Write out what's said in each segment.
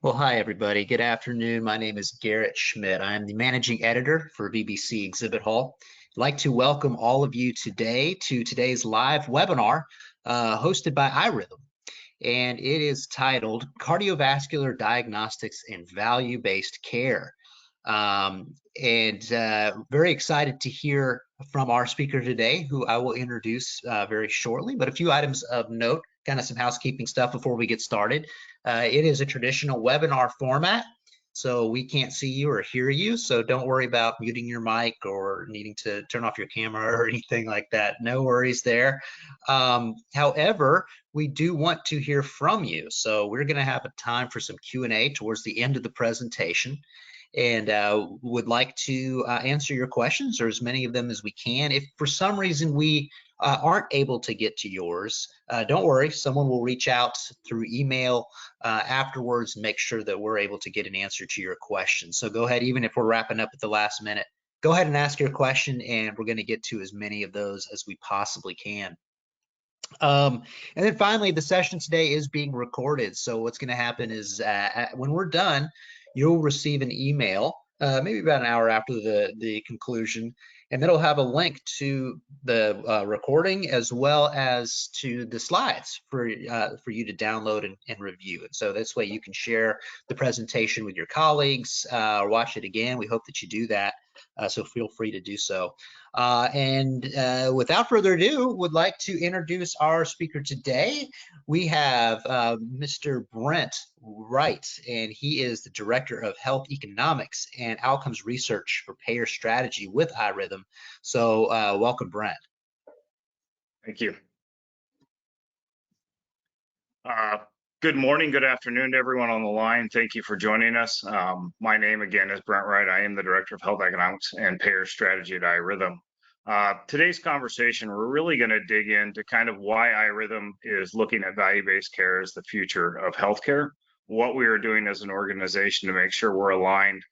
Well, hi, everybody. Good afternoon. My name is Garrett Schmidt. I am the managing editor for BBC Exhibit Hall. I'd like to welcome all of you today to today's live webinar hosted by iRhythm. And it is titled Cardiovascular Diagnostics and Value-Based Care. Very excited to hear from our speaker today, who I will introduce very shortly. But a few items of note, kind of some housekeeping stuff before we get started. It is a traditional webinar format, so we can't see you or hear you. So don't worry about muting your mic or needing to turn off your camera or anything like that. No worries there. However, we do want to hear from you. So we're going to have a time for some Q&A towards the end of the presentation, and would like to answer your questions, or as many of them as we can. If for some reason we aren't able to get to yours, don't worry, someone will reach out through email afterwards and make sure that we're able to get an answer to your question. So go ahead, even if we're wrapping up at the last minute, go ahead and ask your question, and we're going to get to as many of those as we possibly can. And then finally, the session today is being recorded. So what's going to happen is when we're done, you'll receive an email, maybe about an hour after the conclusion, and that'll have a link to the recording as well as to the slides for you to download and review. And so this way you can share the presentation with your colleagues or watch it again. We hope that you do that. So feel free to do so. Without further ado, would like to introduce our speaker today. We have Mr. Brent Wright, and he is the Director of Health Economics and Outcomes Research for Payer Strategy with iRhythm. So welcome, Brent. Thank you. Good morning, good afternoon to everyone on the line. Thank you for joining us. My name again is Brent Wright. I am the Director of Health Economics and Payer Strategy at iRhythm. Today's conversation, we're really going to dig into kind of why iRhythm is looking at value-based care as the future of healthcare, what we are doing as an organization to make sure we're aligned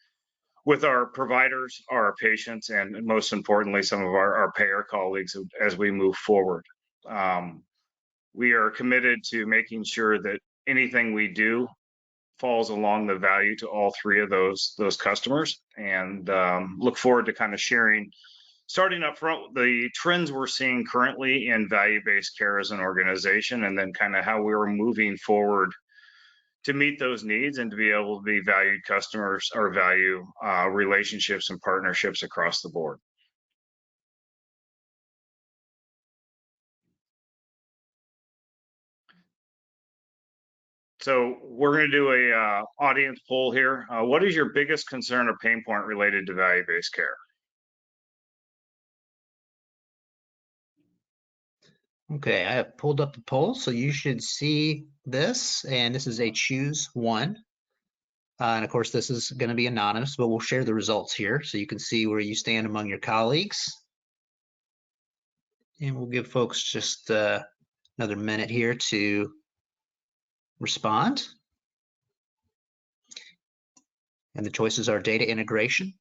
with our providers, our patients, and most importantly, some of our payer colleagues as we move forward. We are committed to making sure that anything we do falls along the value to all three of those customers, and look forward to kind of sharing, starting up front, the trends we're seeing currently in value-based care as an organization, and then kind of how we're moving forward to meet those needs and to be able to be valued customers or value relationships and partnerships across the board. So we're going to do a audience poll here. What is your biggest concern or pain point related to value-based care? Okay, I have pulled up the poll, so you should see this, and this is a choose one. And of course, this is going to be anonymous, but we'll share the results here so you can see where you stand among your colleagues. And we'll give folks just another minute here to respond. And the choices are data integration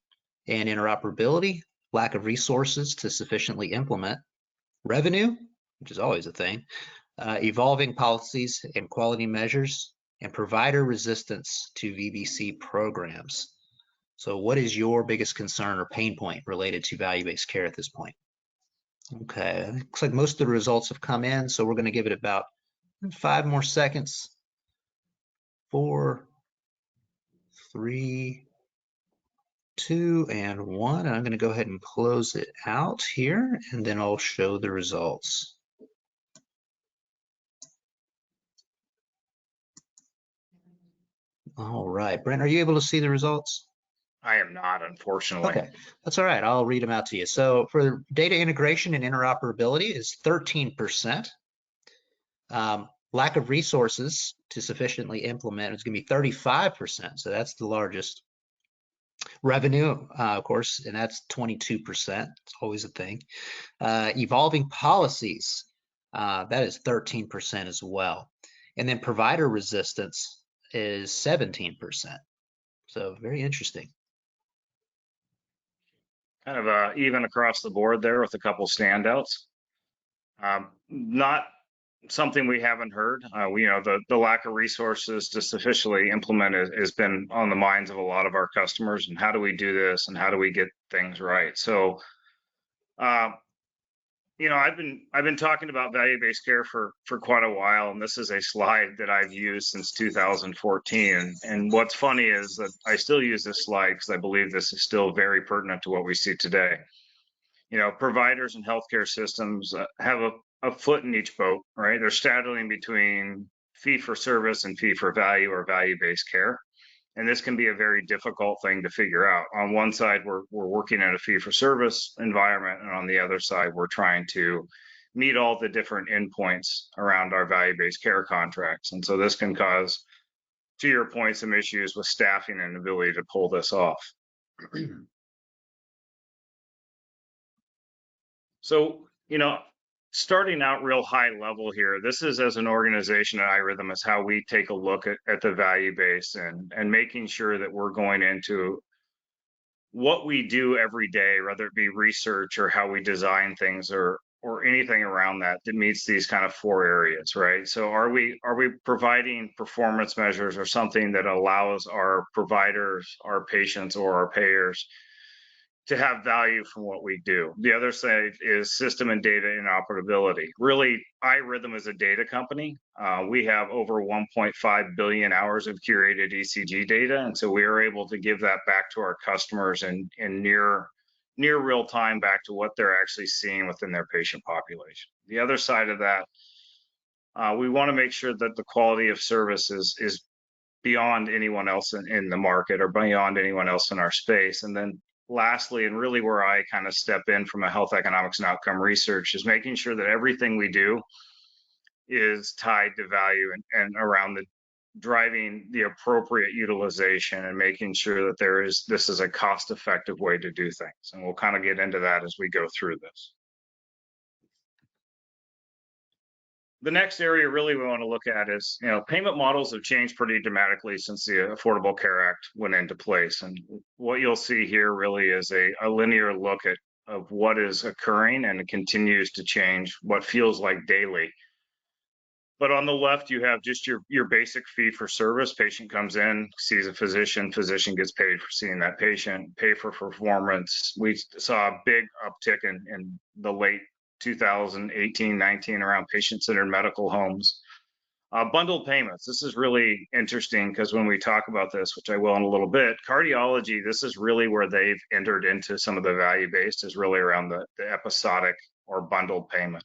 and interoperability, lack of resources to sufficiently implement, revenue, which is always a thing, evolving policies and quality measures, and provider resistance to VBC programs. So what is your biggest concern or pain point related to value-based care at this point? Okay, it looks like most of the results have come in, so we're going to give it about 5 more seconds. 4, 3, 2, and 1. And I'm going to go ahead and close it out here, and then I'll show the results. All right, Brent, are you able to see the results? I am not, unfortunately. Okay, that's all right. I'll read them out to you. So for data integration and interoperability is 13%. Lack of resources to sufficiently implement is going to be 35%. So that's the largest. Revenue, of course, and that's 22%. It's always a thing. Evolving policies, that is 13% as well. And then provider resistance is 17%. So very interesting. Kind of even across the board there with a couple standouts. Not something we haven't heard. The lack of resources to sufficiently implement has been on the minds of a lot of our customers. And how do we do this? And how do we get things right? So, uh, I've been talking about value-based care for quite a while, and this is a slide that I've used since 2014. And what's funny is that I still use this slide because I believe this is still very pertinent to what we see today. Providers and healthcare systems have a foot in each boat, right? They're straddling between fee for service and fee for value or value-based care. And this can be a very difficult thing to figure out. On one side, we're working in a fee for service environment, and on the other side, we're trying to meet all the different endpoints around our value-based care contracts. And so this can cause, to your point, some issues with staffing and ability to pull this off. So, starting out real high level here, this is as an organization at iRhythm is how we take a look at the value base and making sure that we're going into what we do every day, whether it be research or how we design things or anything around that meets these kind of 4 areas, right? So are we providing performance measures or something that allows our providers, our patients, or our payers to have value from what we do? The other side is system and data interoperability. Really, iRhythm is a data company. We have over 1.5 billion hours of curated ECG data, and so we are able to give that back to our customers in near real time back to what they're actually seeing within their patient population. The other side of that, we want to make sure that the quality of service is beyond anyone else in the market or beyond anyone else in our space. And then lastly, and really where I kind of step in from a health economics and outcome research, is making sure that everything we do is tied to value and around the driving the appropriate utilization and making sure that this is a cost-effective way to do things. And we'll kind of get into that as we go through this. The next area really we want to look at is, payment models have changed pretty dramatically since the Affordable Care Act went into place. And what you'll see here really is a linear look of what is occurring, and it continues to change what feels like daily. But on the left, you have just your basic fee for service. Patient comes in, sees a physician, physician gets paid for seeing that patient, pay for performance. We saw a big uptick in the late 2018, 19 around patient-centered medical homes. Bundled payments. This is really interesting because when we talk about this, which I will in a little bit, cardiology, this is really where they've entered into some of the value-based, is really around the episodic or bundled payment.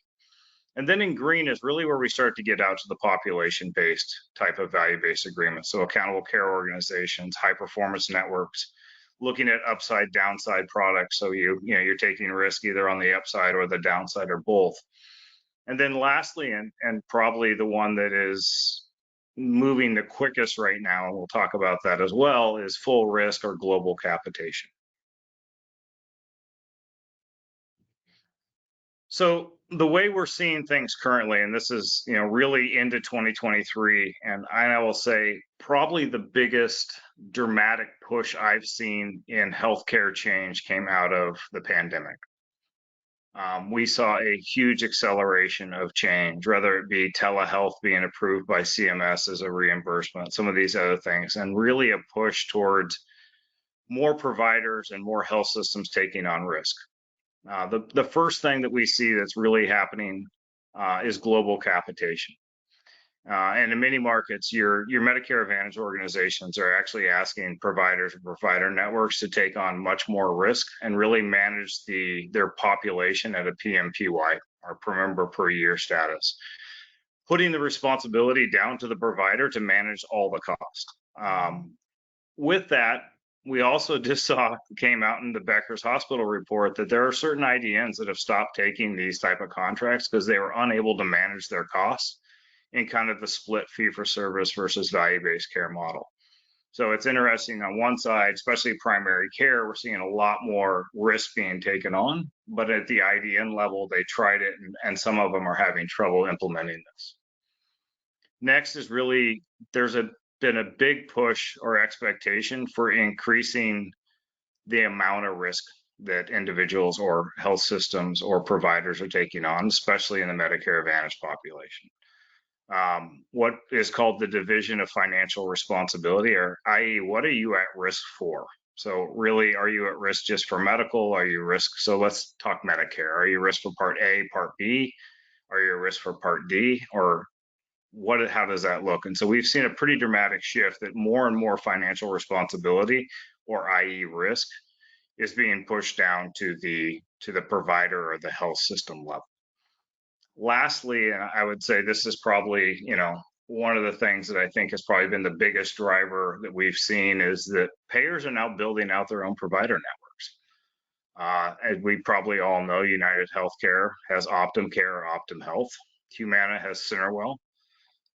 And then in green is really where we start to get out to the population-based type of value-based agreement. So accountable care organizations, high-performance networks, looking at upside downside products. So you're taking risk either on the upside or the downside or both. And then lastly, and probably the one that is moving the quickest right now, and we'll talk about that as well, is full risk or global capitation. So the way we're seeing things currently, and this is really into 2023, and I will say probably the biggest dramatic push I've seen in healthcare change came out of the pandemic. We saw a huge acceleration of change, whether it be telehealth being approved by CMS as a reimbursement, some of these other things, and really a push towards more providers and more health systems taking on risk. The first thing that we see that's really happening is global capitation. And in many markets, your Medicare Advantage organizations are actually asking providers and provider networks to take on much more risk and really manage their population at a PMPY, or per member per year status, putting the responsibility down to the provider to manage all the cost. With that, we also just came out in the Becker's Hospital report that there are certain IDNs that have stopped taking these type of contracts because they were unable to manage their costs in kind of the split fee for service versus value-based care model. So it's interesting on one side, especially primary care, we're seeing a lot more risk being taken on, but at the IDN level, they tried it and some of them are having trouble implementing this. Next is really, there's been a big push or expectation for increasing the amount of risk that individuals or health systems or providers are taking on, especially in the Medicare Advantage population. what is called the Division of Financial Responsibility, or i.e., what are you at risk for? So really, are you at risk just for medical? Are you at risk? So let's talk Medicare. Are you at risk for Part A, Part B? Are you at risk for Part D? Or what? How does that look? And so we've seen a pretty dramatic shift that more and more financial responsibility, or i.e., risk, is being pushed down to the provider or the health system level. Lastly, and I would say this is probably, one of the things that I think has probably been the biggest driver that we've seen is that payers are now building out their own provider networks. As we probably all know, United Healthcare has Optum Care or Optum Health. Humana has Cinerwell.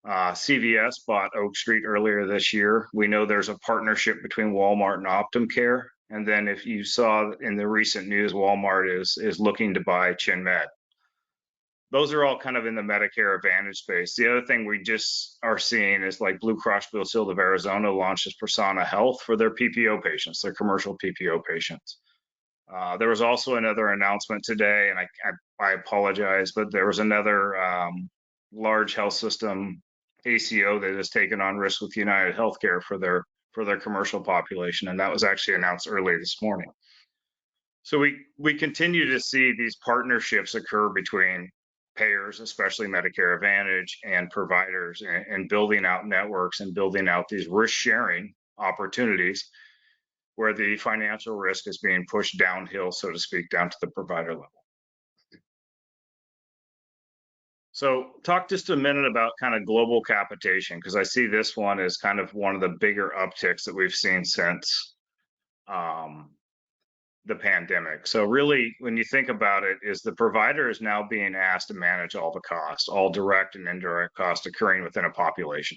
CVS bought Oak Street earlier this year. We know there's a partnership between Walmart and Optum Care. And then if you saw in the recent news, Walmart is looking to buy ChinMed. Those are all kind of in the Medicare Advantage space. The other thing we just are seeing is like Blue Cross Blue Shield of Arizona launches Persona Health for their PPO patients, their commercial PPO patients. There was also another announcement today, and I apologize, but there was another large health system ACO that has taken on risk with United Healthcare for their commercial population, and that was actually announced early this morning. So we continue to see these partnerships occur between payers, especially Medicare Advantage, and providers, and building out networks and building out these risk sharing opportunities where the financial risk is being pushed downhill, so to speak, down to the provider level. So talk just a minute about kind of global capitation, because I see this one as kind of one of the bigger upticks that we've seen since the pandemic. So really, when you think about it, is the provider is now being asked to manage all the costs, all direct and indirect costs occurring within a population,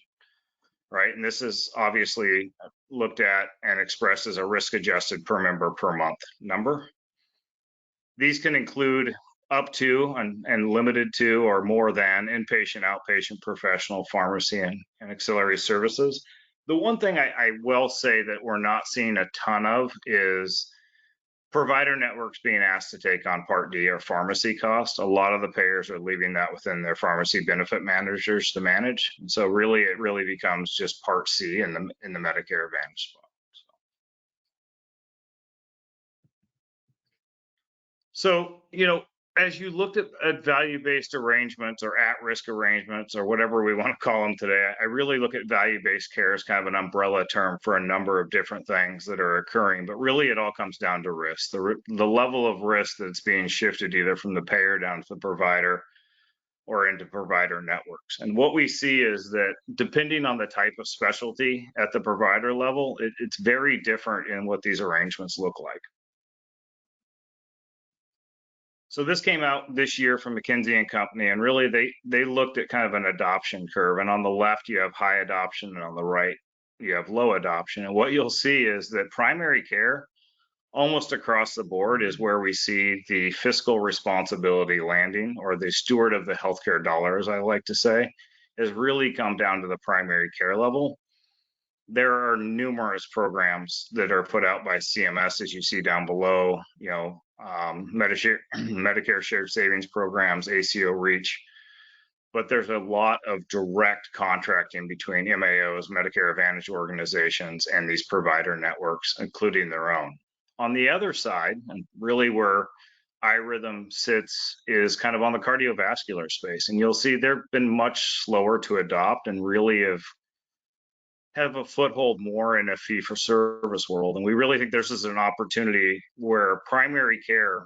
right? And this is obviously looked at and expressed as a risk-adjusted per member per month number. These can include up to and limited to or more than inpatient, outpatient, professional, pharmacy, and auxiliary services. The one thing I will say that we're not seeing a ton of is provider networks being asked to take on Part D or pharmacy costs. A lot of the payers are leaving that within their pharmacy benefit managers to manage. And so really, it really becomes just Part C in the Medicare Advantage spot. So, as you looked at value-based arrangements or at-risk arrangements or whatever we want to call them today, I really look at value-based care as kind of an umbrella term for a number of different things that are occurring, but really it all comes down to risk, the level of risk that's being shifted either from the payer down to the provider or into provider networks. And what we see is that depending on the type of specialty at the provider level, it's very different in what these arrangements look like. So this came out this year from McKinsey and Company, and really they looked at kind of an adoption curve. And on the left, you have high adoption, and on the right, you have low adoption. And what you'll see is that primary care, almost across the board, is where we see the fiscal responsibility landing, or the steward of the healthcare dollar, as I like to say, has really come down to the primary care level. There are numerous programs that are put out by CMS, as you see down below, Medicare Shared Savings Programs, ACO REACH, but there's a lot of direct contracting between MAOs, Medicare Advantage organizations, and these provider networks, including their own. On the other side, and really where iRhythm sits is kind of on the cardiovascular space, and you'll see they've been much slower to adopt and really have a foothold more in a fee-for-service world. And we really think this is an opportunity where primary care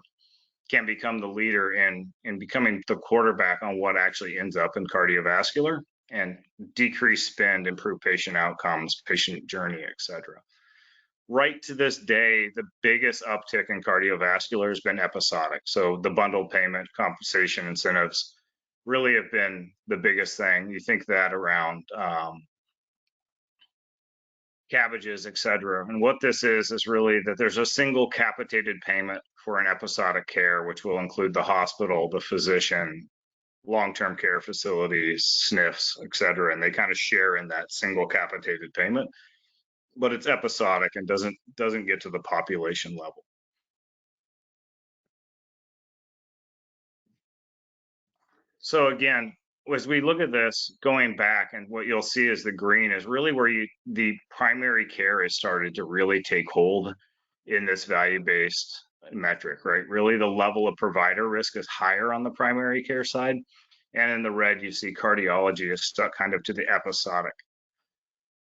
can become the leader in becoming the quarterback on what actually ends up in cardiovascular and decrease spend, improve patient outcomes, patient journey, et cetera. Right to this day, the biggest uptick in cardiovascular has been episodic. So the bundled payment, compensation incentives really have been the biggest thing. You think that around cabbages, et cetera. And what this is really that there's a single capitated payment for an episodic care, which will include the hospital, the physician, long-term care facilities, SNFs, et cetera. And they kind of share in that single capitated payment, but it's episodic and doesn't get to the population level. So again, as we look at this going back, and what you'll see is the green is really where the primary care has started to really take hold in this value-based metric, right? Really, the level of provider risk is higher on the primary care side. And in the red, you see cardiology is stuck kind of to the episodic.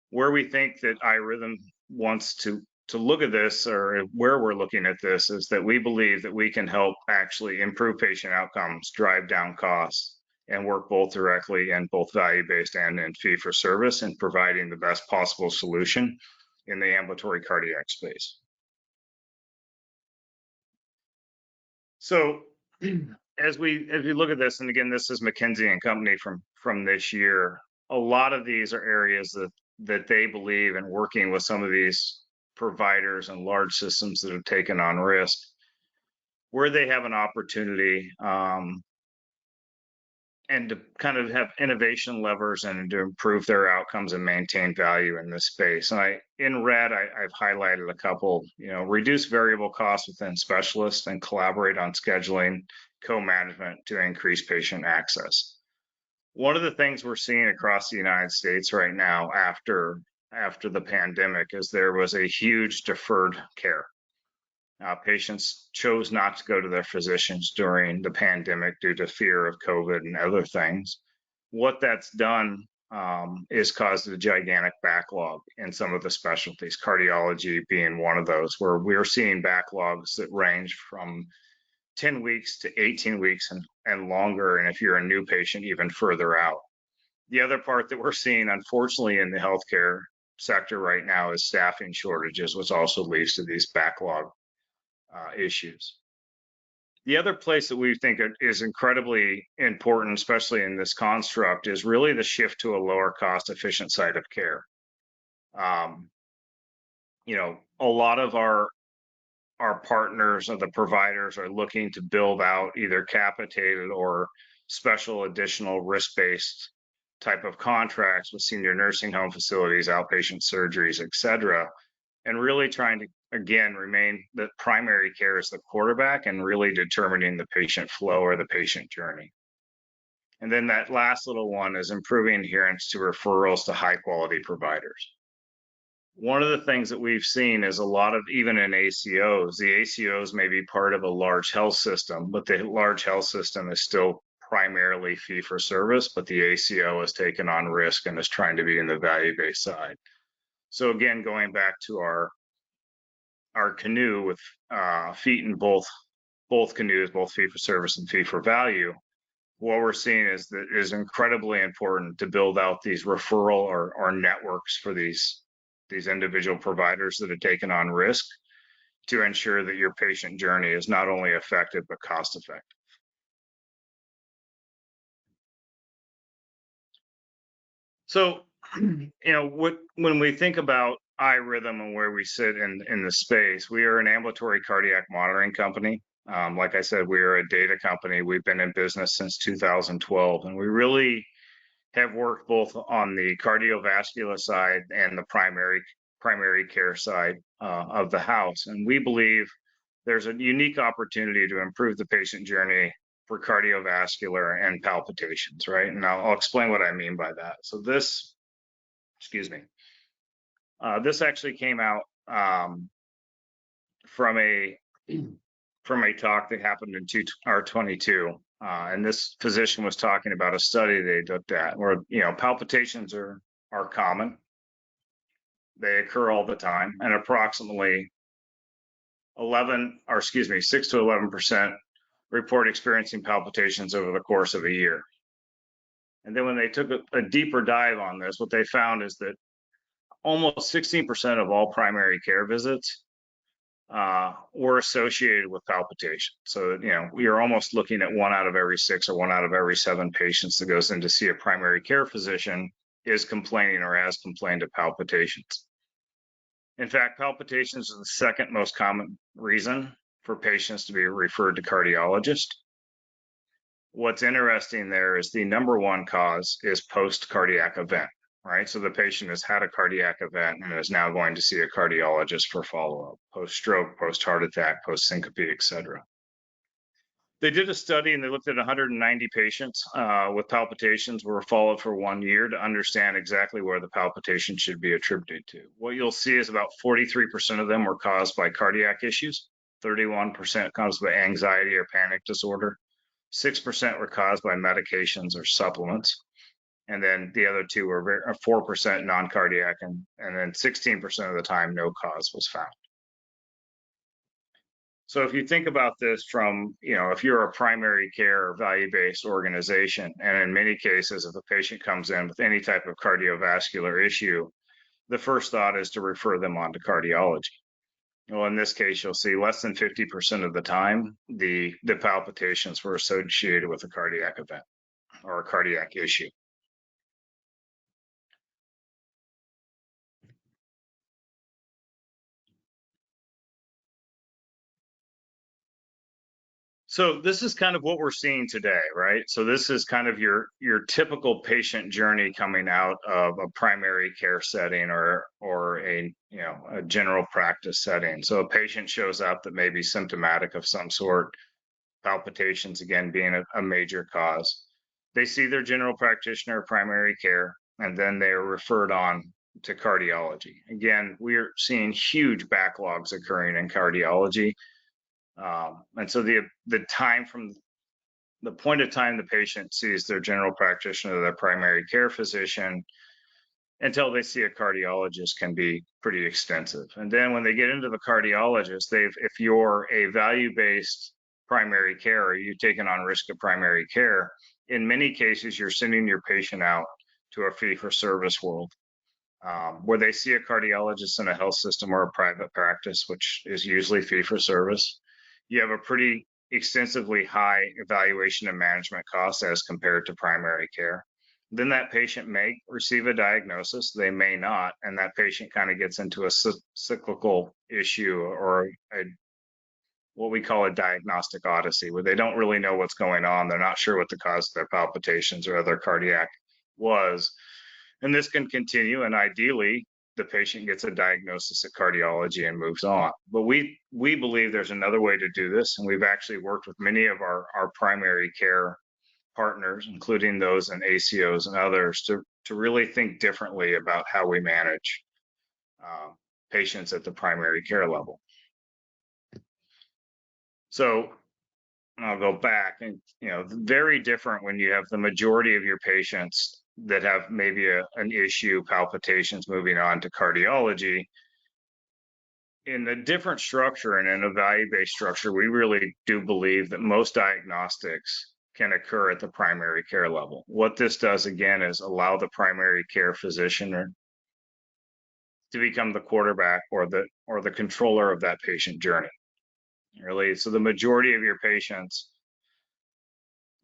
Where we think that iRhythm wants to look at this, or where we're looking at this, is that we believe that we can help actually improve patient outcomes, drive down costs, and work both directly in both value-based and in fee-for-service, and providing the best possible solution in the ambulatory cardiac space. So as we look at this, and again, this is McKinsey and Company from this year, a lot of these are areas that they believe in, working with some of these providers and large systems that have taken on risk, where they have an opportunity and to kind of have innovation levers and to improve their outcomes and maintain value in this space. And in red, I've highlighted a couple, reduce variable costs within specialists and collaborate on scheduling, co-management to increase patient access. One of the things we're seeing across the United States right now after the pandemic is there was a huge deferred care. Patients chose not to go to their physicians during the pandemic due to fear of COVID and other things. What that's done is caused a gigantic backlog in some of the specialties, cardiology being one of those, where we're seeing backlogs that range from 10 weeks to 18 weeks and longer, and if you're a new patient, even further out. The other part that we're seeing, unfortunately, in the healthcare sector right now is staffing shortages, which also leads to these backlog issues. The other place that we think is incredibly important, especially in this construct, is really the shift to a lower cost efficient site of care. A lot of our partners or the providers are looking to build out either capitated or special additional risk-based type of contracts with senior nursing home facilities, outpatient surgeries, et cetera, and really trying to, again, remain that primary care is the quarterback and really determining the patient flow or the patient journey. And then that last little one is improving adherence to referrals to high quality providers. One of the things that we've seen is a lot of, even in ACOs, the ACOs may be part of a large health system, but the large health system is still primarily fee for service, but the ACO has taken on risk and is trying to be in the value-based side. So again, going back to our canoe with feet in both canoes, both fee for service and fee for value, what we're seeing is that it is incredibly important to build out these referral or networks for these individual providers that have taken on risk to ensure that your patient journey is not only effective, but cost effective. So, when we think about iRhythm and where we sit in the space, we are an ambulatory cardiac monitoring company. Like I said, we are a data company. We've been in business since 2012, and we really have worked both on the cardiovascular side and the primary care side of the house. And we believe there's a unique opportunity to improve the patient journey for cardiovascular and palpitations, right? And I'll explain what I mean by that. So this actually came out from a talk that happened in 2022. And this physician was talking about a study they looked at where, palpitations are common. They occur all the time, and approximately 6 to 11% report experiencing palpitations over the course of a year. And then when they took a deeper dive on this, what they found is that almost 16% of all primary care visits were associated with palpitation. So, you're almost looking at 1 out of every 6 or 1 out of every 7 patients that goes in to see a primary care physician is complaining or has complained of palpitations. In fact, palpitations are the second most common reason for patients to be referred to cardiologists. What's interesting there is the number one cause is post-cardiac event, right? So the patient has had a cardiac event and is now going to see a cardiologist for follow-up, post-stroke, post-heart attack, post-syncope, et cetera. They did a study and they looked at 190 patients with palpitations who were followed for 1 year to understand exactly where the palpitation should be attributed to. What you'll see is about 43% of them were caused by cardiac issues, 31% caused by anxiety or panic disorder, 6% were caused by medications or supplements, and then the other two were 4% non-cardiac, and then 16% of the time no cause was found. So if you think about this from, if you're a primary care or value-based organization, and in many cases, if a patient comes in with any type of cardiovascular issue, the first thought is to refer them on to cardiology. Well, in this case, you'll see less than 50% of the time, the palpitations were associated with a cardiac event or a cardiac issue. So this is kind of what we're seeing today, right? So this is kind of your typical patient journey coming out of a primary care setting or a a general practice setting. So a patient shows up that may be symptomatic of some sort, palpitations again being a major cause. They see their general practitioner, primary care, and then they are referred on to cardiology. Again, we're seeing huge backlogs occurring in cardiology. And so the time from the point of time the patient sees their general practitioner, their primary care physician, until they see a cardiologist can be pretty extensive. And then when they get into the cardiologist, if you're a value-based primary care or you've taken on risk of primary care, in many cases, you're sending your patient out to a fee-for-service world where they see a cardiologist in a health system or a private practice, which is usually fee-for-service. You have a pretty extensively high evaluation and management costs as compared to primary care. Then that patient may receive a diagnosis, they may not, and that patient kind of gets into a cyclical issue or what we call a diagnostic odyssey, where they don't really know what's going on. They're not sure what the cause of their palpitations or other cardiac was. And this can continue, and ideally, the patient gets a diagnosis at cardiology and moves on. But we believe there's another way to do this, and we've actually worked with many of our primary care partners, including those in ACOs and others, to really think differently about how we manage patients at the primary care level. So I'll go back, and very different when you have the majority of your patients that have maybe an issue, palpitations, moving on to cardiology. In the different structure and in a value-based structure, we really do believe that most diagnostics can occur at the primary care level. What this does, again, is allow the primary care physician to become the quarterback or the controller of that patient journey. Really, so the majority of your patients,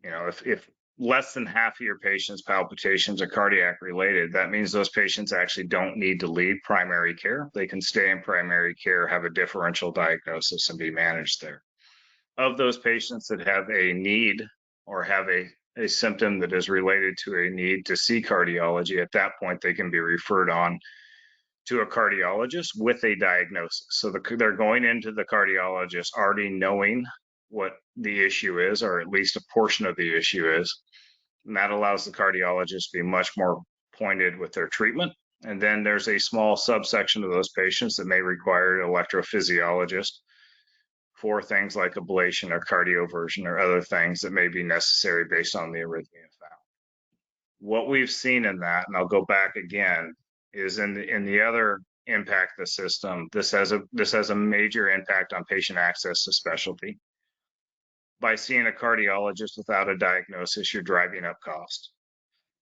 if less than half of your patients' palpitations are cardiac related, that means those patients actually don't need to leave primary care. They can stay in primary care, have a differential diagnosis, and be managed there. Of those patients that have a need or have a symptom that is related to a need to see cardiology, at that point, they can be referred on to a cardiologist with a diagnosis. So they're going into the cardiologist already knowing what the issue is, or at least a portion of the issue is. And that allows the cardiologist to be much more pointed with their treatment. And then there's a small subsection of those patients that may require an electrophysiologist for things like ablation or cardioversion or other things that may be necessary based on the arrhythmia found. What we've seen in that, and I'll go back again, is in the other impact the system, this has a major impact on patient access to specialty. By seeing a cardiologist without a diagnosis, you're driving up cost.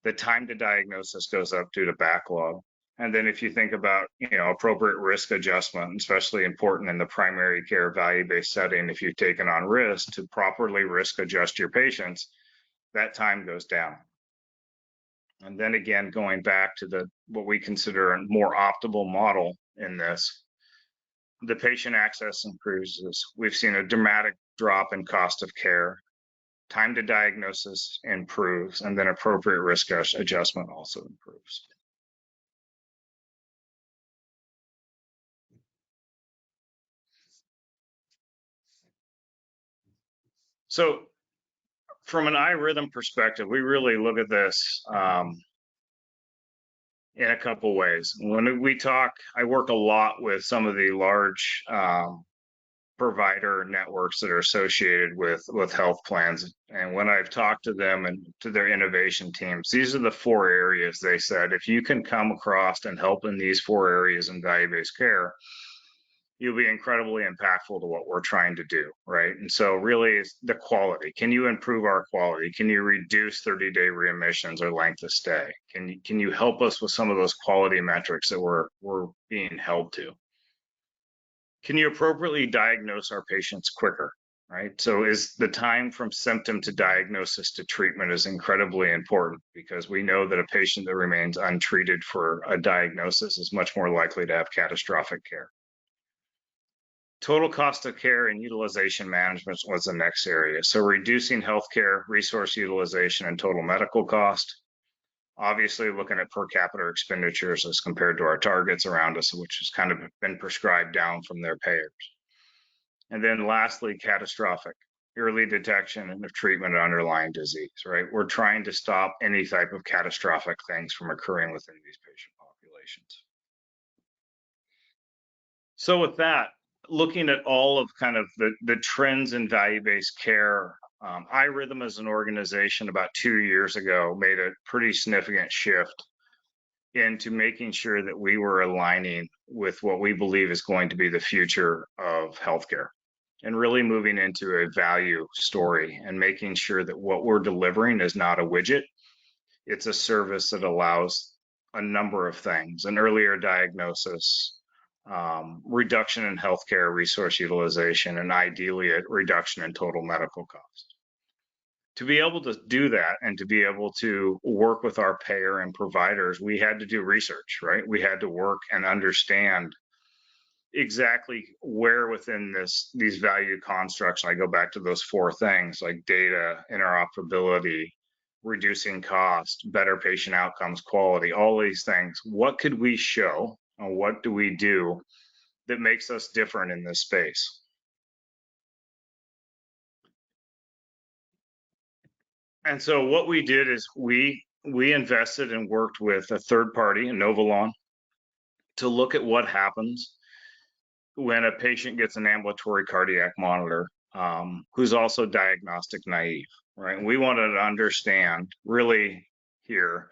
The time to diagnosis goes up due to backlog. And then if you think about, appropriate risk adjustment, especially important in the primary care value-based setting, if you've taken on risk to properly risk adjust your patients, that time goes down. And then again, going back to what we consider a more optimal model in this, the patient access improves. We've seen a dramatic drop in cost of care, time to diagnosis improves, and then appropriate risk adjustment also improves. So from an iRhythm perspective, we really look at this in a couple ways. When we talk, I work a lot with some of the large provider networks that are associated with health plans. And when I've talked to them and to their innovation teams, these are the 4 areas they said, if you can come across and help in these 4 areas in value-based care, you'll be incredibly impactful to what we're trying to do, right? And so really it's the quality. Can you improve our quality? Can you reduce 30-day readmissions or length of stay? Can you help us with some of those quality metrics that we're being held to? Can you appropriately diagnose our patients quicker, right? So is the time from symptom to diagnosis to treatment is incredibly important, because we know that a patient that remains untreated for a diagnosis is much more likely to have catastrophic care. Total cost of care and utilization management was the next area. So reducing healthcare resource utilization and total medical cost. Obviously looking at per capita expenditures as compared to our targets around us, which has kind of been prescribed down from their payers. And then lastly, catastrophic, early detection and treatment of underlying disease, right? We're trying to stop any type of catastrophic things from occurring within these patient populations. So with that, looking at all of kind of the trends in value-based care, iRhythm as an organization about 2 years ago made a pretty significant shift into making sure that we were aligning with what we believe is going to be the future of healthcare, and really moving into a value story and making sure that what we're delivering is not a widget. It's a service that allows a number of things: an earlier diagnosis, reduction in healthcare resource utilization, and ideally a reduction in total medical cost. To be able to do that and to be able to work with our payer and providers, we had to do research, right? We had to work and understand exactly where within these value constructs, I go back to those 4 things like data, interoperability, reducing cost, better patient outcomes, quality, all these things. What could we show, and what do we do that makes us different in this space? And so what we did is we invested and worked with a third party, Novolon, to look at what happens when a patient gets an ambulatory cardiac monitor, who's also diagnostic naive, right? And we wanted to understand really here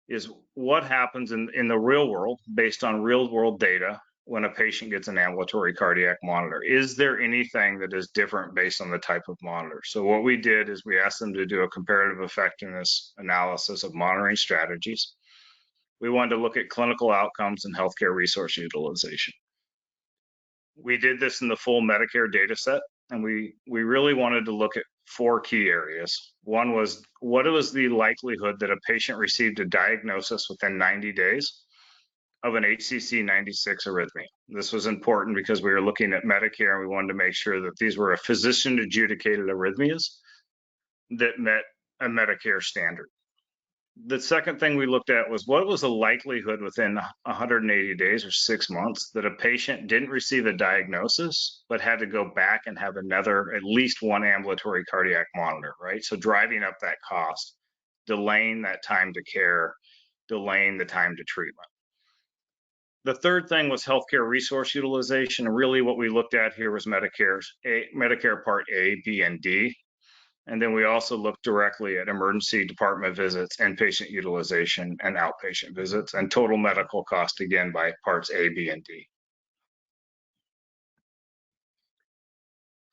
is what happens in the real world based on real world data when a patient gets an ambulatory cardiac monitor. Is there anything that is different based on the type of monitor? So what we did is we asked them to do a comparative effectiveness analysis of monitoring strategies. We wanted to look at clinical outcomes and healthcare resource utilization. We did this in the full Medicare data set, and we really wanted to look at 4 key areas. One was, what was the likelihood that a patient received a diagnosis within 90 days of an HCC 96 arrhythmia? This was important because we were looking at Medicare, and we wanted to make sure that these were a physician adjudicated arrhythmias that met a Medicare standard. The second thing we looked at was, what was the likelihood within 180 days or 6 months that a patient didn't receive a diagnosis but had to go back and have another, at least one ambulatory cardiac monitor, right? So driving up that cost, delaying that time to care, delaying the time to treatment. The third thing was healthcare resource utilization. And really what we looked at here was Medicare Part A, B, and D. And then we also looked directly at emergency department visits, inpatient utilization, and outpatient visits, and total medical cost, again, by parts A, B, and D.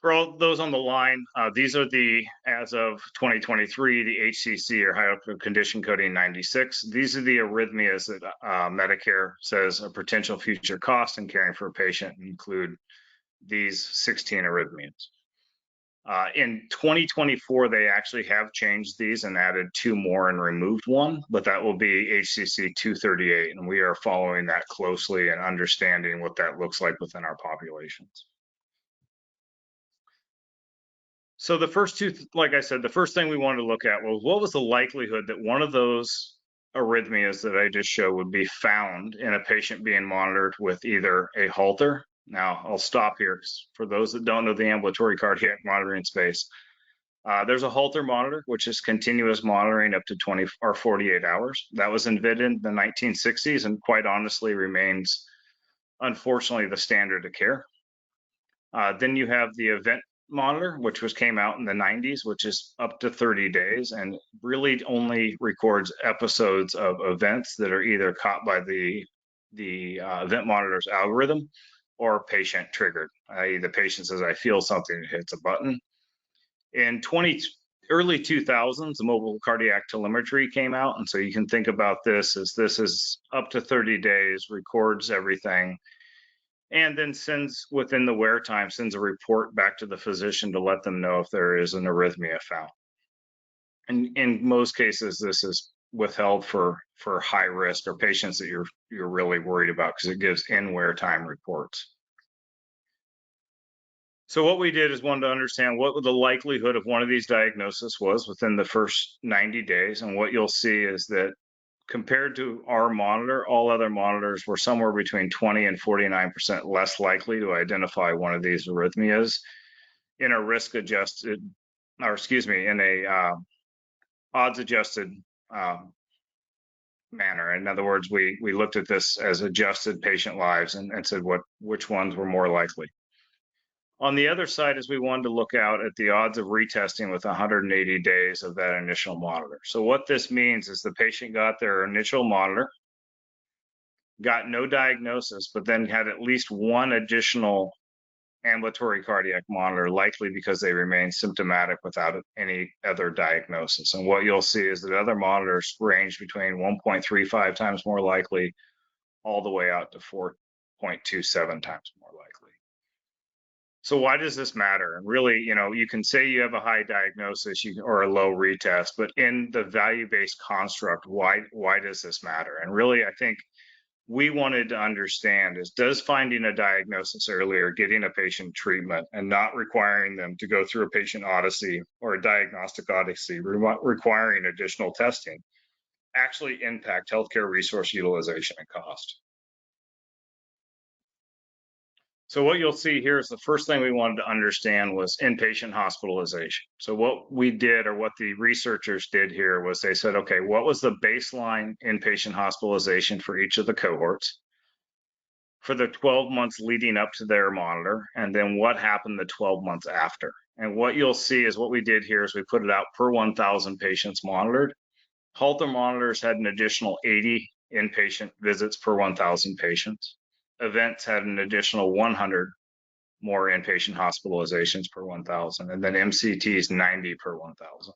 For all those on the line, these are as of 2023, the HCC or high outcome condition coding 96. These are the arrhythmias that Medicare says a potential future cost in caring for a patient include these 16 arrhythmias. In 2024, they actually have changed these and added 2 more and removed 1, but that will be HCC 238, and we are following that closely and understanding what that looks like within our populations. So the first 2, like I said, the first thing we wanted to look at was, what was the likelihood that one of those arrhythmias that I just showed would be found in a patient being monitored with either a Holter. Now, I'll stop here for those that don't know the ambulatory cardiac monitoring space. There's a Holter monitor, which is continuous monitoring up to 20 or 48 hours. That was invented in the 1960s and quite honestly remains, unfortunately, the standard of care. Then you have the event monitor, which came out in the 90s, which is up to 30 days and really only records episodes of events that are either caught by the event monitor's algorithm or patient triggered, i.e. the patient says, I feel something, it hits a button. In early 2000s, the mobile cardiac telemetry came out. And so you can think about this is up to 30 days, records everything, and then sends within the wear time, sends a report back to the physician to let them know if there is an arrhythmia found. And in most cases, this is withheld for high risk or patients that you're really worried about because it gives in wear time reports. So what we did is wanted to understand what the likelihood of one of these diagnoses was within the first 90 days. And what you'll see is that compared to our monitor, all other monitors were somewhere between 20 and 49% less likely to identify one of these arrhythmias in a risk adjusted, or excuse me, in a odds adjusted manner. In other words, we looked at this as adjusted patient lives and said which ones were more likely. On the other side is we wanted to look out at the odds of retesting with 180 days of that initial monitor. So what this means is the patient got their initial monitor, got no diagnosis, but then had at least one additional ambulatory cardiac monitor, likely because they remain symptomatic without any other diagnosis. And what you'll see is that other monitors range between 1.35 times more likely all the way out to 4.27 times more likely. So why does this matter? And really, you can say you have a high diagnosis or a low retest, but in the value-based construct, why does this matter? And really, I think we wanted to understand is, does finding a diagnosis earlier, getting a patient treatment, and not requiring them to go through a patient odyssey or a diagnostic odyssey, requiring additional testing, actually impact healthcare resource utilization and cost? So what you'll see here is the first thing we wanted to understand was inpatient hospitalization. So what we did, or what the researchers did here, was they said, okay, what was the baseline inpatient hospitalization for each of the cohorts for the 12 months leading up to their monitor, and then what happened the 12 months after? And what you'll see is what we did here is we put it out per 1,000 patients monitored. Holter monitors had an additional 80 inpatient visits per 1,000 patients. Events had an additional 100 more inpatient hospitalizations per 1,000, and then MCTs 90 per 1,000,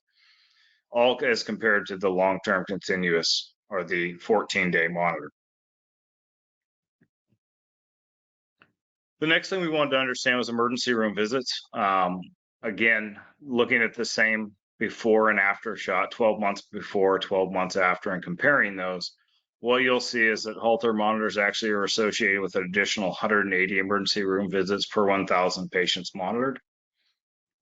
all as compared to the long-term continuous or the 14-day monitor. The next thing we wanted to understand was emergency room visits. Again, looking at the same before and after shot, 12 months before, 12 months after, and comparing those, what you'll see is that Holter monitors actually are associated with an additional 180 emergency room visits per 1,000 patients monitored.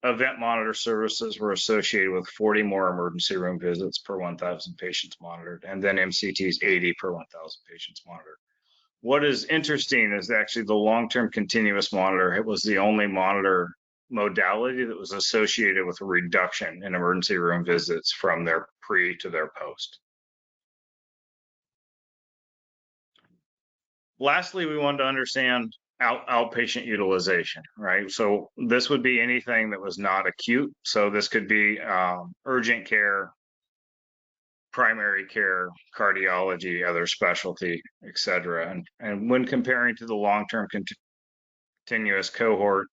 Event monitor services were associated with 40 more emergency room visits per 1,000 patients monitored, and then MCTs 80 per 1,000 patients monitored. What is interesting is actually the long-term continuous monitor, it was the only monitor modality that was associated with a reduction in emergency room visits from their pre to their post. Lastly, we wanted to understand outpatient utilization, right? So this would be anything that was not acute. So this could be urgent care, primary care, cardiology, other specialty, et cetera. And when comparing to the long-term continuous cohort,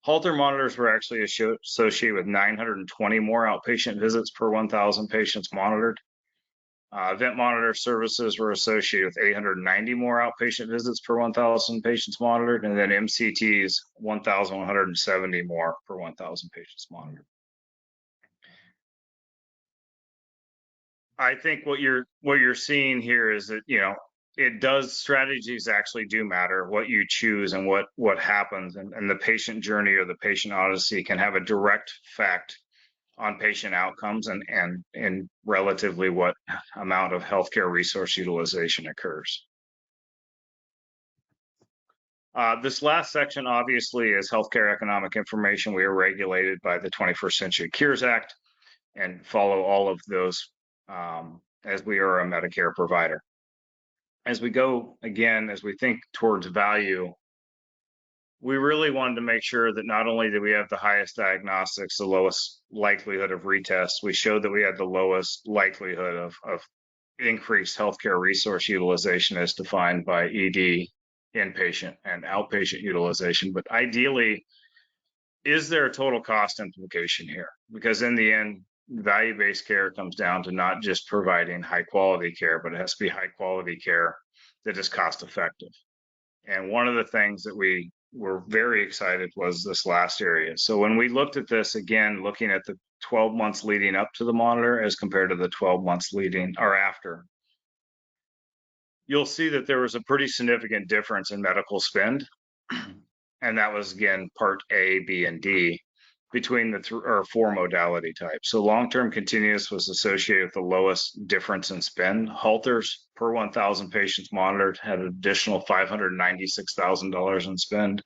Holter monitors were actually associated with 920 more outpatient visits per 1,000 patients monitored. Event monitor services were associated with 890 more outpatient visits per 1,000 patients monitored, and then MCTs 1,170 more per 1,000 patients monitored. I think what you're seeing here is that strategies actually do matter. What you choose and what happens, and the patient journey or the patient odyssey can have a direct effect on patient outcomes and relatively what amount of healthcare resource utilization occurs. This last section obviously is healthcare economic information. We are regulated by the 21st Century Cures Act and follow all of those as we are a Medicare provider. As we go again, as we think towards value, we really wanted to make sure that not only did we have the highest diagnostics, the lowest likelihood of retests, we showed that we had the lowest likelihood of increased healthcare resource utilization as defined by ED, inpatient, and outpatient utilization. But ideally, is there a total cost implication here? Because in the end, value-based care comes down to not just providing high quality care, but it has to be high quality care that is cost effective. And one of the things that we were very excited was this last area. So when we looked at this again, looking at the 12 months leading up to the monitor as compared to the 12 months leading or after, you'll see that there was a pretty significant difference in medical spend. And that was again, part A, B, and D between the four modality types. So long-term continuous was associated with the lowest difference in spend. Halters per 1,000 patients monitored had an additional $596,000 in spend.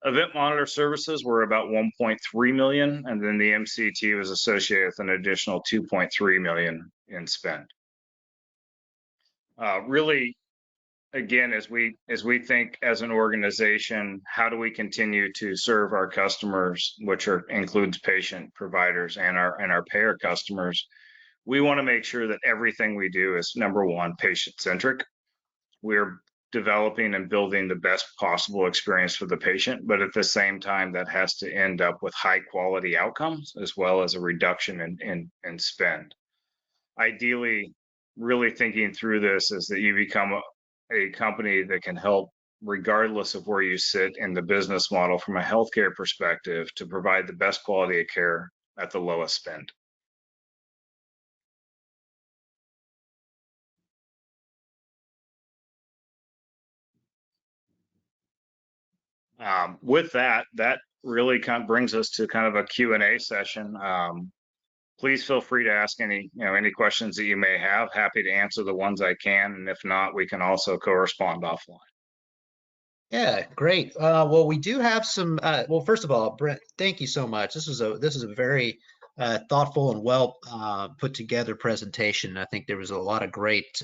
Event monitor services were about 1.3 million, and then the MCT was associated with an additional 2.3 million in spend. Really, again, as we think as an organization, how do we continue to serve our customers, which includes patient providers and our payer customers? We want to make sure that everything we do is, number one, patient centric. We're developing and building the best possible experience for the patient, but at the same time, that has to end up with high quality outcomes as well as a reduction in spend. Ideally, really thinking through this is that you become a company that can help regardless of where you sit in the business model from a healthcare perspective to provide the best quality of care at the lowest spend. With that really kind of brings us to kind of a Q&A session. Please feel free to ask any questions that you may have. Happy to answer the ones I can, and if not, we can also correspond offline. Yeah, great. Well, we do have some. Well, first of all, Brent, thank you so much. This is a very thoughtful and well put together presentation. I think there was a lot of great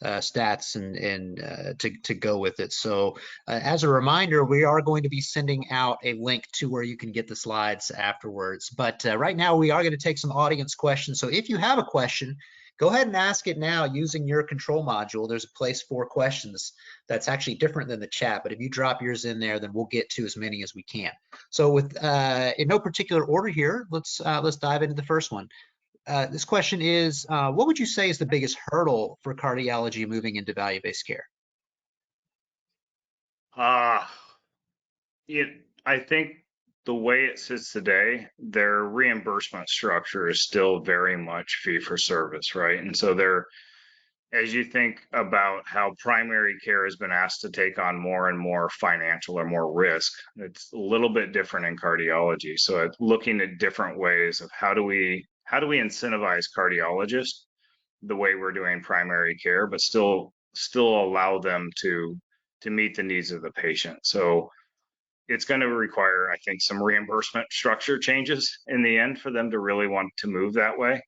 stats and to go with it. So as a reminder, we are going to be sending out a link to where you can get the slides afterwards. But right now we are going to take some audience questions. So if you have a question, go ahead and ask it now using your control module. There's a place for questions that's actually different than the chat, but if you drop yours in there, then we'll get to as many as we can. So with in no particular order here, let's dive into the first one. This question is, what would you say is the biggest hurdle for cardiology moving into value-based care? I think the way it sits today, their reimbursement structure is still very much fee for service, right? And so as you think about how primary care has been asked to take on more and more financial or more risk, it's a little bit different in cardiology. So looking at different ways of how do we incentivize cardiologists the way we're doing primary care, but still allow them to meet the needs of the patient. So it's going to require, I think, some reimbursement structure changes in the end for them to really want to move that way.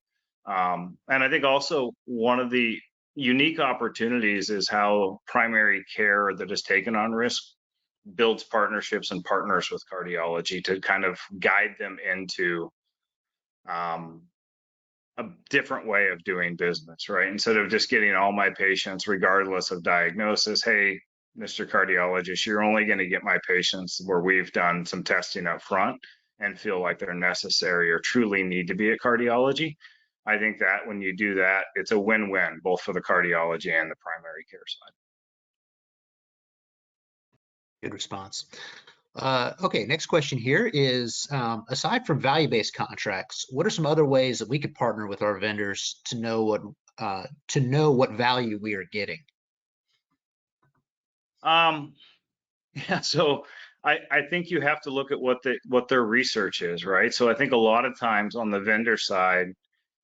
And I think also one of the unique opportunities is how primary care that is taken on risk builds partnerships and partners with cardiology to kind of guide them into a different way of doing business, right? Instead of just getting all my patients, regardless of diagnosis, hey, Mr. Cardiologist, you're only going to get my patients where we've done some testing up front and feel like they're necessary or truly need to be at cardiology. I think that when you do that, it's a win-win, both for the cardiology and the primary care side. Good response. Okay, next question here is, aside from value-based contracts, what are some other ways that we could partner with our vendors to know what value we are getting? Yeah, so I think you have to look at what their research is, right? So I think a lot of times on the vendor side,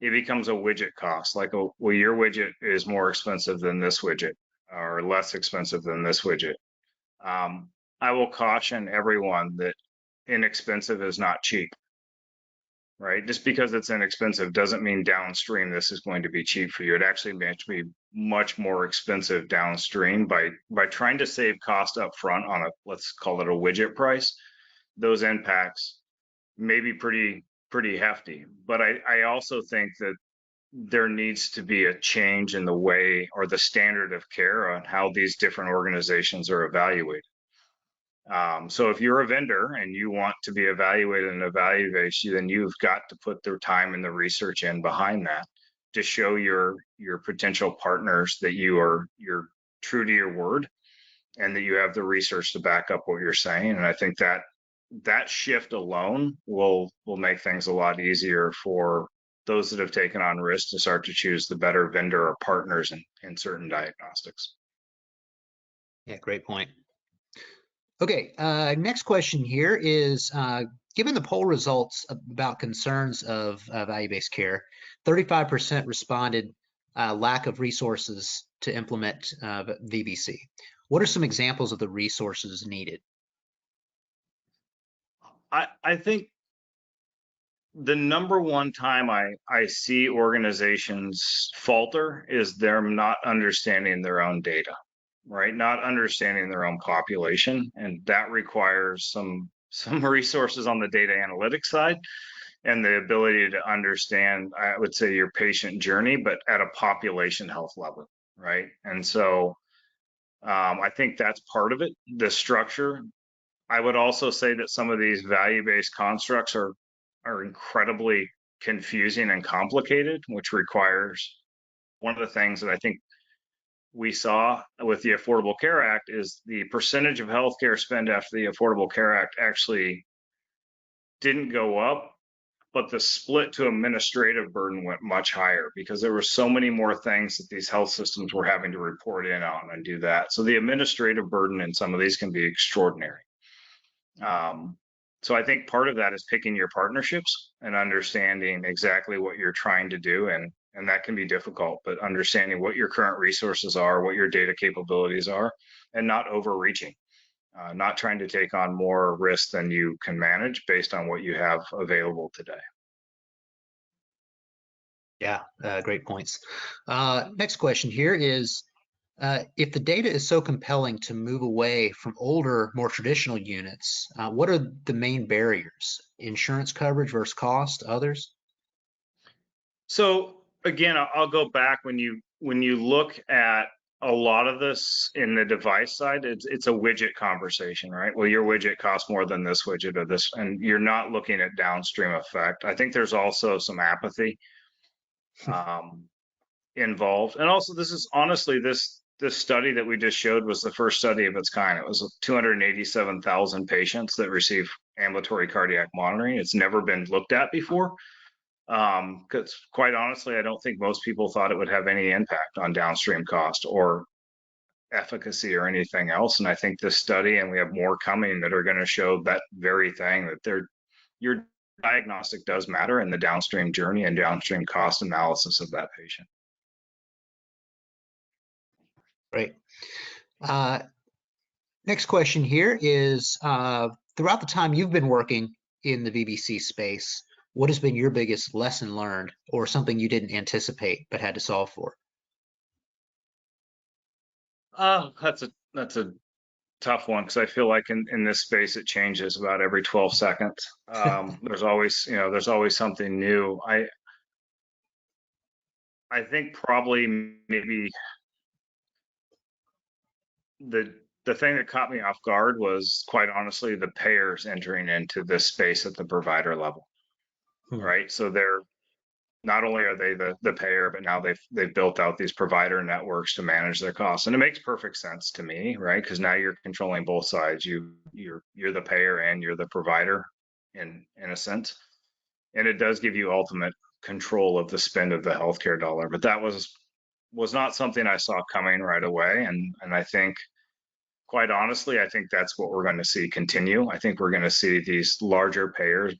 it becomes a widget cost, like, oh, well, your widget is more expensive than this widget or less expensive than this widget. I will caution everyone that inexpensive is not cheap, right? Just because it's inexpensive doesn't mean downstream this is going to be cheap for you. It actually may be much more expensive downstream by trying to save cost up front on a, let's call it a widget price. Those impacts may be pretty hefty. But I also think that there needs to be a change in the way or the standard of care on how these different organizations are evaluated. So if you're a vendor and you want to be evaluated and evaluate you, then you've got to put the time and the research in behind that to show your potential partners that you're true to your word and that you have the research to back up what you're saying. And I think that that shift alone will make things a lot easier for those that have taken on risk to start to choose the better vendor or partners in certain diagnostics. Yeah, great point. Okay, next question here is, given the poll results about concerns of value-based care, 35% responded lack of resources to implement VBC. What are some examples of the resources needed? I think the number one time I see organizations falter is them not understanding their own data, right? Not understanding their own population. And that requires some resources on the data analytics side and the ability to understand, I would say, your patient journey, but at a population health level, right? And so I think that's part of it, the structure. I would also say that some of these value-based constructs are incredibly confusing and complicated, which requires one of the things that I think we saw with the Affordable Care Act is the percentage of healthcare spend after the Affordable Care Act actually didn't go up, but the split to administrative burden went much higher because there were so many more things that these health systems were having to report in on and do that. So the administrative burden in some of these can be extraordinary. So I think part of that is picking your partnerships and understanding exactly what you're trying to do, and that can be difficult, but understanding what your current resources are, what your data capabilities are, and not overreaching, not trying to take on more risk than you can manage based on what you have available today. Yeah, great points. Next question here is, if the data is so compelling to move away from older, more traditional units, what are the main barriers? Insurance coverage versus cost, others? So again, I'll go back when you look at a lot of this in the device side, it's a widget conversation, right? Well, your widget costs more than this widget or this, and you're not looking at downstream effect. I think there's also some apathy involved, and also this is honestly this study that we just showed was the first study of its kind. It was 287,000 patients that receive ambulatory cardiac monitoring. It's never been looked at before. Because quite honestly, I don't think most people thought it would have any impact on downstream cost or efficacy or anything else. And I think this study, and we have more coming that are going to show that very thing, that your diagnostic does matter in the downstream journey and downstream cost analysis of that patient. Great. Next question here is, throughout the time you've been working in the VBC space, what has been your biggest lesson learned or something you didn't anticipate but had to solve for? Oh, that's a tough one because I feel like in this space it changes about every 12 seconds. There's always something new. I think probably maybe the thing that caught me off guard was quite honestly the payers entering into this space at the provider level, right? So they're not only are they the payer, but now they've built out these provider networks to manage their costs, and it makes perfect sense to me, right? Because now you're controlling both sides. You're the payer and you're the provider in a sense, and it does give you ultimate control of the spend of the healthcare dollar. But that was not something I saw coming right away, and I think quite honestly, I think that's what we're going to see continue. I think we're going to see these larger payers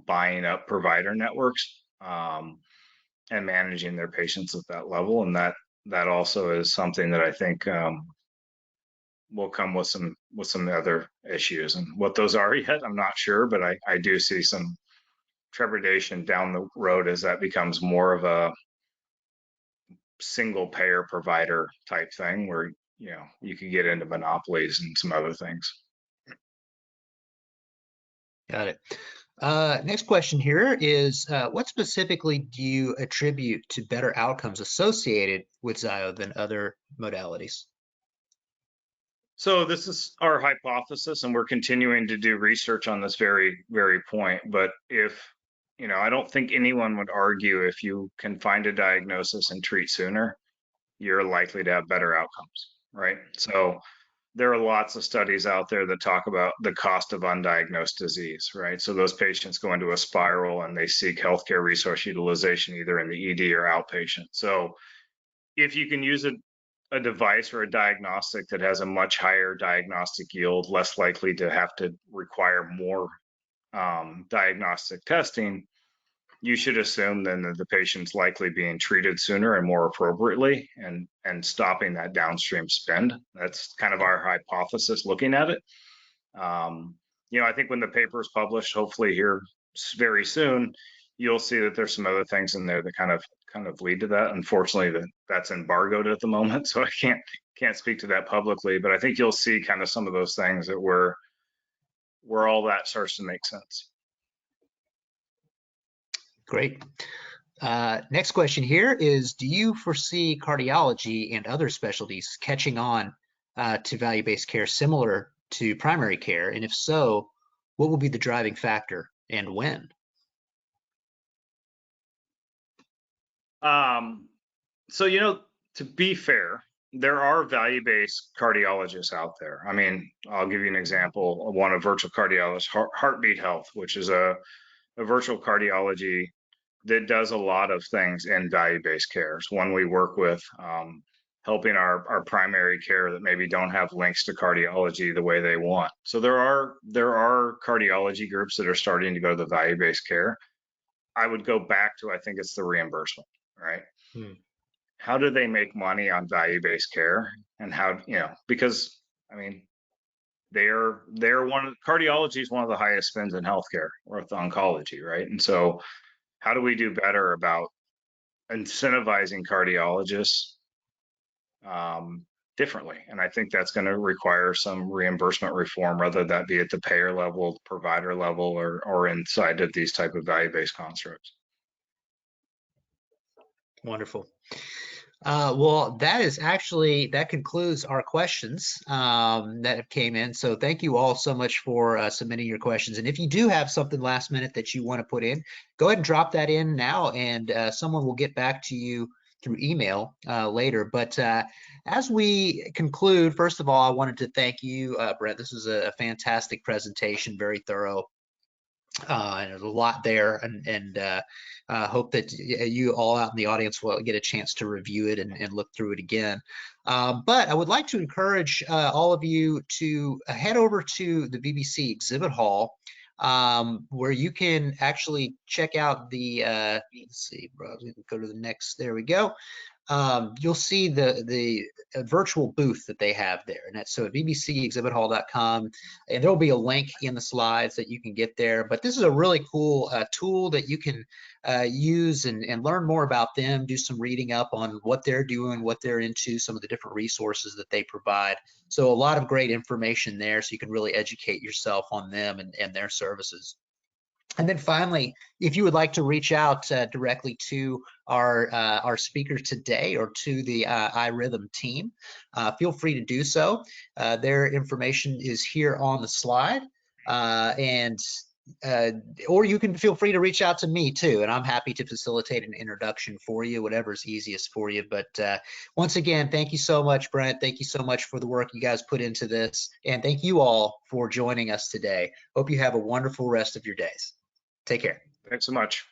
buying up provider networks and managing their patients at that level. And that also is something that I think will come with some other issues, and what those are yet, I'm not sure, but I do see some trepidation down the road as that becomes more of a single payer provider type thing where you can get into monopolies and some other things. Got it. Next question here is, what specifically do you attribute to better outcomes associated with Zio than other modalities? So this is our hypothesis, and we're continuing to do research on this very point. But I don't think anyone would argue if you can find a diagnosis and treat sooner, you're likely to have better outcomes, right? So there are lots of studies out there that talk about the cost of undiagnosed disease, right? So those patients go into a spiral and they seek healthcare resource utilization either in the ED or outpatient. So if you can use a device or a diagnostic that has a much higher diagnostic yield, less likely to have to require more diagnostic testing, you should assume then that the patient's likely being treated sooner and more appropriately and stopping that downstream spend. That's kind of our hypothesis looking at it. I think when the paper is published, hopefully here very soon, you'll see that there's some other things in there that kind of lead to that. Unfortunately, that's embargoed at the moment, so I can't speak to that publicly. But I think you'll see kind of some of those things that where all that starts to make sense. Great. Next question here is, do you foresee cardiology and other specialties catching on to value-based care similar to primary care? And if so, what will be the driving factor and when? So, to be fair, there are value-based cardiologists out there. I mean, I'll give you an example of one, a virtual cardiologist, Heartbeat Health, which is a virtual cardiology that does a lot of things in value-based care. It's one we work with, helping our primary care that maybe don't have links to cardiology the way they want. So there are cardiology groups that are starting to go to the value-based care. I would go back to, I think it's the reimbursement, right? How do they make money on value-based care, and how, because I mean, cardiology is one of the highest spends in healthcare, or oncology, right? And so how do we do better about incentivizing cardiologists differently? And I think that's going to require some reimbursement reform, whether that be at the payer level, provider level, or inside of these type of value-based constructs. Wonderful. Well, that concludes our questions that have came in. So thank you all so much for submitting your questions. And if you do have something last minute that you want to put in, go ahead and drop that in now, and someone will get back to you through email later. But as we conclude, first of all, I wanted to thank you, Brent. This was a fantastic presentation, very thorough. And there's a lot there, and hope that you all out in the audience will get a chance to review it and look through it again. But I would like to encourage all of you to head over to the BBC exhibit hall, where you can actually check out the, let's see, bro, we can go to the next, there we go. You'll see the virtual booth that they have there, and that's so at bbcexhibithall.com, and there'll be a link in the slides that you can get there. But this is a really cool tool that you can use and learn more about them, do some reading up on what they're doing, what they're into, some of the different resources that they provide. So a lot of great information there, so you can really educate yourself on them and their services. And then finally, if you would like to reach out directly to our speaker today or to the iRhythm team, feel free to do so. Their information is here on the slide, or you can feel free to reach out to me too, and I'm happy to facilitate an introduction for you, whatever's easiest for you. But once again, thank you so much, Brent. Thank you so much for the work you guys put into this, and thank you all for joining us today. Hope you have a wonderful rest of your days. Take care. Thanks so much.